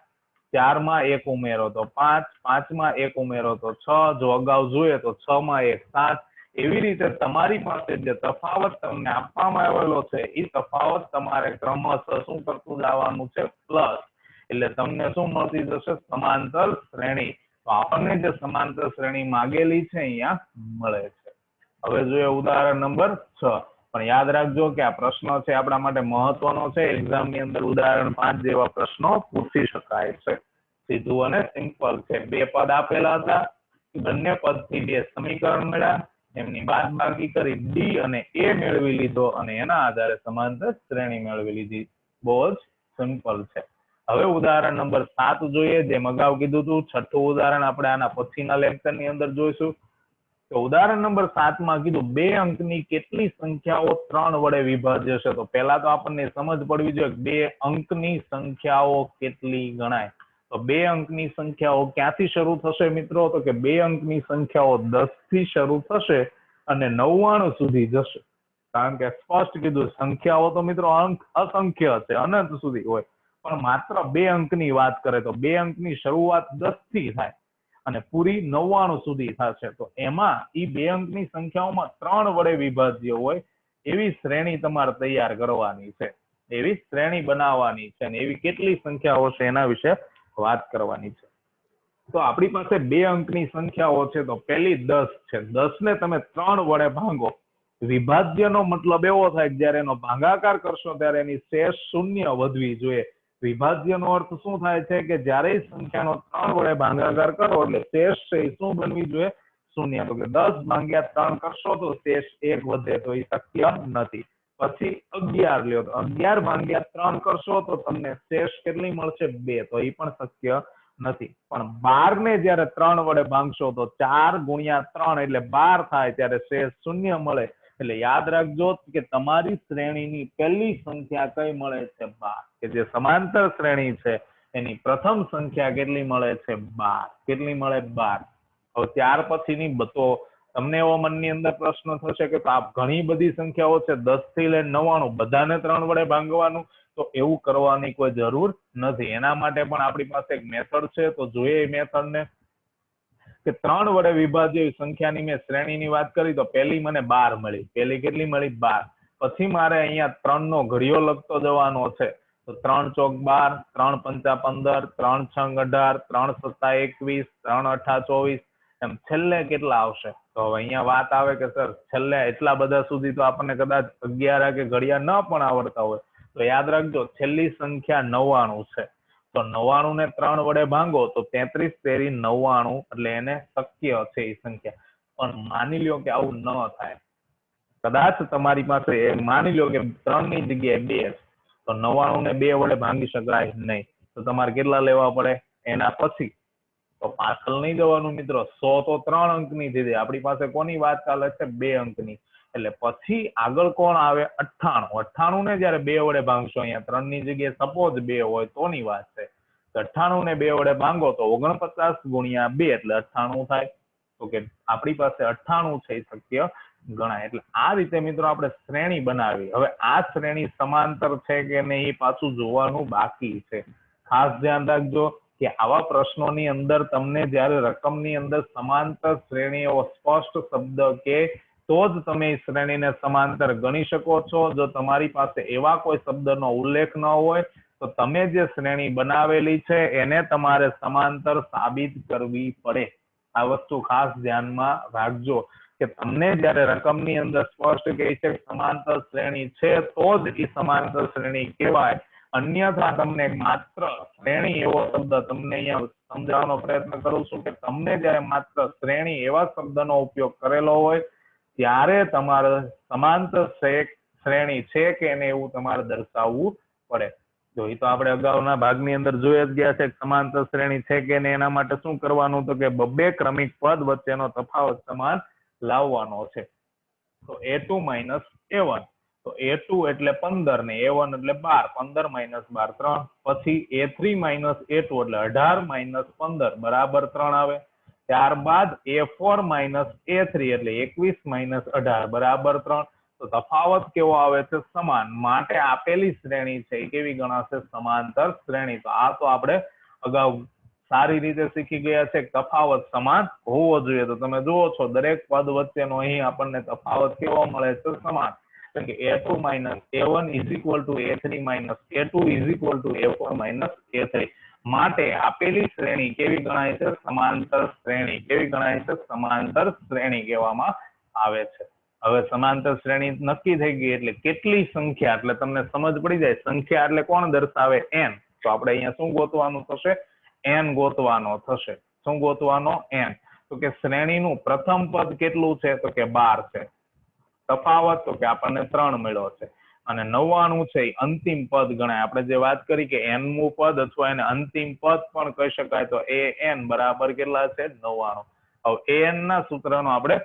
4 માં 1 ઉમેરો તો 5, 5 માં 1 ઉમેરો તો 6, જો અગાઉ જોઈએ તો 6 માં 1 7. એવી રીતે તમારી પાસે જે તફાવત તમને આપવામાં આવેલો છે એ તફાવત તમારે ક્રમશઃ શું કરતું જવાનું છે? પ્લસ. એટલે તમને શું મળતી જશે? સમાંતર શ્રેણી. તો આપણને જે સમાંતર શ્રેણી માંગેલી છે અહીંયા મળે છે. હવે જોઈએ ઉદાહરણ નંબર 6. પણ યાદ રાખજો કે આ પ્રશ્ન છે આપણા માટે મહત્વનો છે. એક્ઝામ ની અંદર ઉદાહરણ 5 જેવા પ્રશ્નો પૂછી શકાય છે. સીધું અને સિમ્પલ છે. બે પદ આપેલા હતા, બંને પદથી બે સમીકરણ મળ્યા, એમની બાદબાકી કરી d અને a મેળવી લીધો, અને એના આધારે સમાંતર શ્રેણી મેળવી લીધી. બહુ જ સિમ્પલ છે. હવે ઉદાહરણ નંબર 7 જોઈએ. જેમ અગાઉ કીધું હતું, છઠ્ઠું ઉદાહરણ આપણે આના પછીના લેક્ચર ની અંદર જોઈશું. તો ઉદાહરણ નંબર 7 માં કીધું 2 અંકની કેટલી સંખ્યાઓ 3 વડે વિભાજ્ય છે. તો પહેલા તો આપણને સમજ પડવી જોઈએ કે 2 અંકની સંખ્યાઓ કેટલી ગણાય. તો 2 અંકની સંખ્યાઓ ક્યાંથી શરૂ થશે મિત્રો? તો કે 2 અંકની સંખ્યાઓ 10 થી શરૂ થશે અને 99 સુધી જશે. કારણ કે સ્પષ્ટ કીધું, સંખ્યાઓ તો મિત્રો અંક અસંખ્ય છે, અનંત સુધી હોય, પણ માત્ર 2 અંકની વાત કરે તો 2 અંકની શરૂઆત 10 થી થાય અને પૂરી 99 સુધી થશે. તો એમાં એ 2 અંકની સંખ્યાઓમાં 3 વડે વિભાજ્ય હોય એવી શ્રેણી તમારે તૈયાર કરવાની છે, એવી શ્રેણી બનાવવાની છે, અને એવી કેટલી સંખ્યાઓ છે એના વિશે વાત કરવાની છે. તો આપણી પાસે 2 અંકની સંખ્યાઓ છે. તો પહેલી 10 છે. 10 ને તમે 3 વડે ભાંગો. વિભાજ્યનો મતલબ એવો થાય કે જયારે એનો ભાગાકાર કરશો ત્યારે એની શેષ શૂન્ય વધવી જોઈએ. વિભાજ્યનો અર્થ શું થાય છે કે જ્યારે સંખ્યાનો 3 વડે ભાગાકાર કરો એટલે શેષ છે શું બનવી જોઈએ? શૂન્ય. તો કે 10 ભાગ્યા 3 કરશો તો શેષ 1 વધે, તો એ શક્ય નથી. પછી 11 લ્યો, તો 11 ભાગ્યા 3 કરશો તો તમને શેષ કેટલી મળશે? 2, તો એ પણ શક્ય નથી. પણ 12 ને જયારે 3 વડે ભાંગશો તો 4 ગુણ્યા 3 એટલે 12 થાય, ત્યારે શેષ શૂન્ય મળે. એટલે યાદ રાખજો કે તમારી શ્રેણીની પહેલી સંખ્યા કઈ મળે છે? 12. કે જે સમાંતર શ્રેણી છે એની પ્રથમ સંખ્યા કેટલી મળે છે? 12. કેટલી મળે? 12. હવે ત્યાર પછીની તો તમને એવો મનની અંદર પ્રશ્ન થશે કે આ ઘણી બધી સંખ્યાઓ છે 10 થી લઈને 99 બધાને 3 વડે ભાંગવાનું, તો એવું કરવાની કોઈ જરૂર નથી. એના માટે પણ આપણી પાસે એક મેથડ છે, તો જોઈએ એ મેથડ ને કે 3 વડે વિભાજ્ય સંખ્યાની મેં શ્રેણીની વાત કરી તો પહેલી મને 12 મળી. પહેલી કેટલી મળી? 12. પછી મારે અહીંયા 3 નો ઘડિયો લખતો જવાનો છે, તો 3 ચોક 12, 3 પંચા 15, 3 છંગ 18, 3 સત્તા 21, 3 અઠા 24, એમ છેલ્લે કેટલા આવશે? તો હવે અહીંયા વાત આવે કે સર છેલ્લે એટલા બધા સુધી તો આપણને કદાચ 11 કે ઘડિયા ન પણ આવડતા હોય, તો યાદ રાખજો છેલ્લી સંખ્યા 99 છે. તો 99 ને 3 વડે ભાંગો તો 33 તેરી 99, એટલે એને શક્ય છે એ સંખ્યા. પણ માની લ્યો કે આવું ન થાય, કદાચ તમારી પાસે માની લો કે 3 ની જગ્યાએ 2, તો 99 ને 2 વડે ભાંગી શકાય નહીં. તો તમારે કેટલા લેવા પડે એના પછી? તો પાછળ નહીં જવાનું મિત્રો, 100 તો 3 અંકની થઈ. આપણી પાસે કોની વાત ચાલે છે? 2 અંકની. એટલે પછી આગળ કોણ આવે? 98. 98 ને જયારે 2 વડે ભાંગશો, અહીંયા 3 ની જગ્યાએ સપોઝ 2 હોય તોની વાત છે, 98 ને 2 વડે ભાંગો તો 49 ગુણ્યા 2 એટલે 98 થાય. તો કે આપણી પાસે 98 છે શક્ય ગણાય. એટલે આ રીતે મિત્રો આપણે શ્રેણી બનાવી. હવે આ શ્રેણી સમાંતર છે કે નહીં એ પાછું જોવાનું બાકી છે. ખાસ ધ્યાન રાખજો કે આવા પ્રશ્નોની અંદર તમને જયારે રકમની અંદર સમાંતર શ્રેણીઓ સ્પષ્ટ શબ્દ કે તો જ તમે શ્રેણીને સમાંતર ગણી શકો છો. જો તમારી પાસે એવા કોઈ શબ્દનો ઉલ્લેખ ન હોય તો તમે જે શ્રેણી બનાવેલી છે એને તમારે સમાંતર સાબિત કરવી પડે. આ વસ્તુ ખાસ ધ્યાનમાં રાખજો કે તમને જયારે રકમની અંદર સ્પષ્ટ કહે છે સમાંતર શ્રેણી છે તો જ એ સમાંતર શ્રેણી કહેવાય. અન્યથા તમને માત્ર શ્રેણી એવો શબ્દ તમને અહીંયા સમજાવવાનો પ્રયત્ન કરું છું કે તમને જયારે માત્ર શ્રેણી એવા શબ્દનો ઉપયોગ કરેલો હોય ત્યારે તમારે સમાંતર શ્રેણી છે કે નહીં એવું તમારે દર્શાવવું પડે. જો એ તો આપણે અગાઉના ભાગની અંદર જોઈ જ ગયા છે સમાંતર શ્રેણી છે કે નહીં એના માટે શું કરવાનું, તો કે બે ક્રમિક પદ વચ્ચેનો તફાવત સમાન લાવવાનો છે. તો a2 minus a1, તો a2 એટલે 15 ને a1 એટલે 12, 15 minus 12 3. પછી a3 minus a2 એટલે 18 minus 15 બરાબર 3 આવે. ત્યારબાદ a4 minus a3 એટલે 21 minus 18 બરાબર 3. તો તફાવત કેવો આવે છે? સમાન. માટે આપેલી શ્રેણી છે એ કેવી ગણાશે? સમાંતર શ્રેણી. તો આ તો આપણે અગાઉ સારી રીતે શીખી ગયા છે. તફાવત સમાન હોવો જોઈએ. તો તમે જુઓ છો દરેક પદ વચ્ચેનો અહીં આપણને તફાવત કેવો મળે છે? સમાન. કે a2 minus a1 is equal to a3 minus a2 is equal to a4 minus a3. માટે આપેલી શ્રેણી કેવી ગણાય છે? સમાંતર શ્રેણી. કેવી ગણાય છે? સમાંતર શ્રેણી કહેવામાં આવે છે. હવે સમાંતર શ્રેણી નક્કી થઈ ગઈ એટલે કેટલી સંખ્યા, એટલે તમને સમજ પડી જાય સંખ્યા એટલે કોણ દર્શાવે? n. તો આપણે અહીંયા શું ગોતવાનું થશે? n ગોતવાનો થશે. શું ગોતવાનો? n. તો કે શ્રેણીનું પ્રથમ પદ કેટલું છે? તો કે 12 છે. તફાવત તો કે આપણને 3 મળ્યો છે. અને 99 છે એ અંતિમ પદ ગણાય. આપણે જે વાત કરી કે n-મું પદ અથવા એને અંતિમ પદ પણ કહી શકાય. તો an બરાબર કેટલા છે? 99. હવે an ના સૂત્રનો આપણે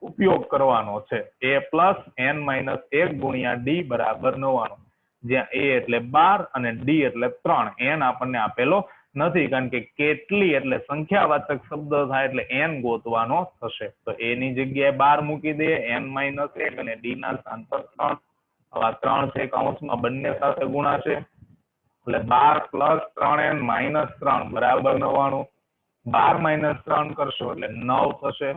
ઉપયોગ કરવાનો છે. a plus n minus 1 ગુણ્યા d બરાબર 99. જ્યાં a એટલે 12 અને d એટલે 3. n આપણને આપેલો નથી કારણ કે કેટલી એટલે સંખ્યાવાચક શબ્દ થાય એટલે n ગોતવાનો થશે. તો a ની જગ્યાએ 12 મૂકી દે, n minus 1 અને d ના સ્થાન પર 3. આ 3 છે કૌંસમાં બંને સાથે ગુણાશે એટલે 12 plus 3n minus 3 બરાબર 99. 12 minus 3 કરશો એટલે 9 થશે.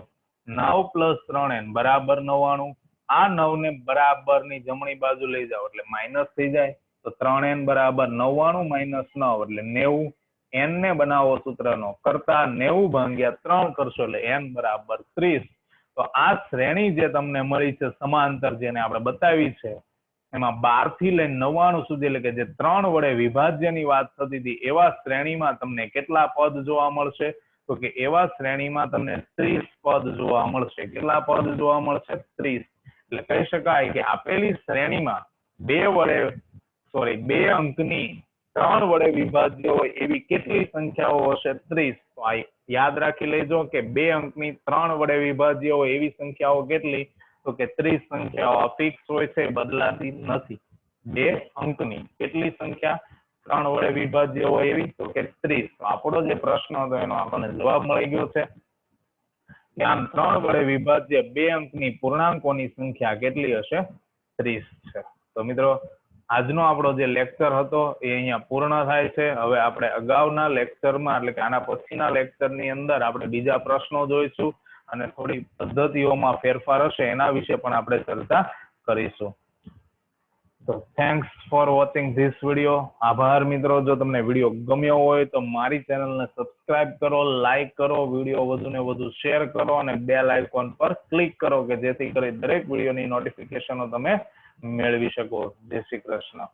9 plus 3n બરાબર 99. આ 9 ને બરાબર ની જમણી બાજુ લઈ જાઓ એટલે માઇનસ થઈ જાય. તો 3n બરાબર 99 minus 9 એટલે 90. n ને બનાવો સૂત્રનો કરતા 90 ભાગ્યા 3 કરશો એટલે n બરાબર 30. તો આ શ્રેણી જે તમને મળી છે સમાંતર જેને આપણે બતાવી છે એમાં 12 થી લઈને 99 સુધી એટલે કે જે 3 વડે વિભાજ્યની વાત થતી હતી એવા શ્રેણીમાં તમને કેટલા પદ જોવા મળશે? તો કે એવા શ્રેણીમાં તમને 30 પદ જોવા મળશે. કેટલા પદ જોવા મળશે? 30. એટલે કહી શકાય કે આપેલી શ્રેણીમાં બે અંકની 3 વડે વિભાજ્ય હોય એવી કેટલી સંખ્યાઓ હશે? 30. તો આ યાદ રાખી લેજો કે 2 અંકની 3 વડે વિભાજ્ય હોય એવી સંખ્યાઓ કેટલી? તો કે 30 સંખ્યાઓ ફિક્સ હોય છે, બદલાતી નથી. 2 અંકની કેટલી સંખ્યા 3 વડે વિભાજ્ય હોય એવી? તો કે 30. તો આપણો જે પ્રશ્ન હતો એનો આપણને જવાબ મળી ગયો છે. કે આમ 3 વડે વિભાજ્ય 2 અંકની પૂર્ણાંકોની સંખ્યા કેટલી હશે? 30 છે. તો મિત્રો આજનો આપણો જે લેક્ચર હતો એ અહીંયા પૂર્ણ થાય છે. હવે આપણે અગાઉના લેક્ચરમાં એટલે કે આના પછીના લેક્ચરની અંદર આપણે બીજા પ્રશ્નો જોઈશું અને થોડી પદ્ધતિઓમાં ફેરફાર હશે એના વિશે પણ આપણે ચર્ચા કરીશું. તો thanks for watching this video. આભાર મિત્રો. જો તમને વિડીયો ગમ્યો હોય તો મારી ચેનલને સબસ્ક્રાઇબ કરો, લાઈક કરો, વિડીયો વધુ ને વધુ શેર કરો અને બેલ આઇકોન પર ક્લિક કરો કે જેથી કરી દરેક વિડીયોની નોટિફિકેશનો તમે મેળવી શકો. જય શ્રી કૃષ્ણ.